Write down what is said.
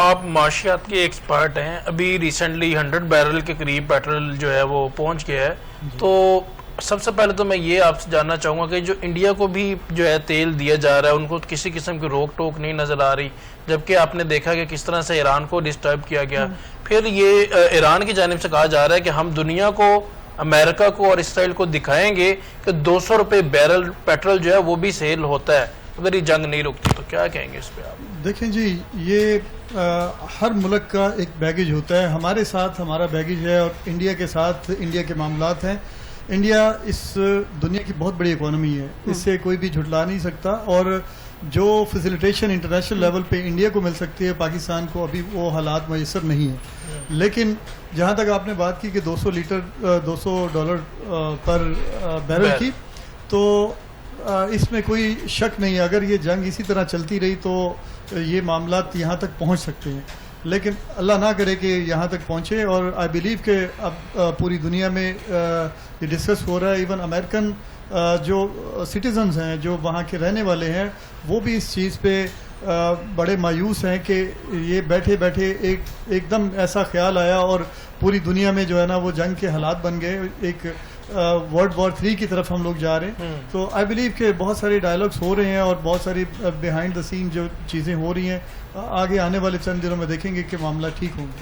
آپ معاشیات کے ایکسپرٹ ہیں. ابھی ریسنٹلی 100 بیرل کے قریب پیٹرول جو ہے وہ پہنچ گیا ہے. تو سب سے پہلے تو میں یہ آپ سے جاننا چاہوں گا کہ جو انڈیا کو بھی جو ہے تیل دیا جا رہا ہے ان کو کسی قسم کی روک ٹوک نہیں نظر آ رہی، جبکہ آپ نے دیکھا کہ کس طرح سے ایران کو ڈسٹرب کیا گیا. پھر یہ ایران کی جانب سے کہا جا رہا ہے کہ ہم دنیا کو، امریکہ کو اور اسرائیل کو دکھائیں گے کہ 200 روپے بیرل پیٹرول جو ہے وہ بھی سیل ہوتا ہے اگر یہ جنگ نہیں رکتی. تو کیا کہیں گے اس پہ آپ؟ دیکھیں جی، یہ ہر ملک کا ایک بیگیج ہوتا ہے. ہمارے ساتھ ہمارا بیگیج ہے اور انڈیا کے ساتھ انڈیا کے معاملات ہیں. انڈیا اس دنیا کی بہت بڑی اکانومی ہے، اس سے کوئی بھی جھٹلا نہیں سکتا، اور جو فیسیلیٹیشن انٹرنیشنل لیول پہ انڈیا کو مل سکتی ہے پاکستان کو ابھی وہ حالات میسر نہیں ہیں. لیکن جہاں تک آپ نے بات کی کہ $200 پر بیرل کی، تو اس میں کوئی شک نہیں ہے اگر یہ جنگ اسی طرح چلتی رہی تو یہ معاملات یہاں تک پہنچ سکتے ہیں. لیکن اللہ نہ کرے کہ یہاں تک پہنچے. اور آئی بلیو کہ اب پوری دنیا میں یہ ڈسکس ہو رہا ہے. ایون امریکن جو سٹیزنز ہیں، جو وہاں کے رہنے والے ہیں، وہ بھی اس چیز پہ بڑے مایوس ہیں کہ یہ بیٹھے بیٹھے ایک دم ایسا خیال آیا اور پوری دنیا میں جو ہے نا وہ جنگ کے حالات بن گئے. ایک ورلڈ وار 3 کی طرف ہم لوگ جا رہے ہیں. تو آئی بلیو کہ بہت سارے ڈائلاگس ہو رہے ہیں اور بہت ساری بیہائنڈ دا سین جو چیزیں ہو رہی ہیں. آگے آنے والے چند دنوں میں دیکھیں گے کہ معاملہ ٹھیک ہوں گے.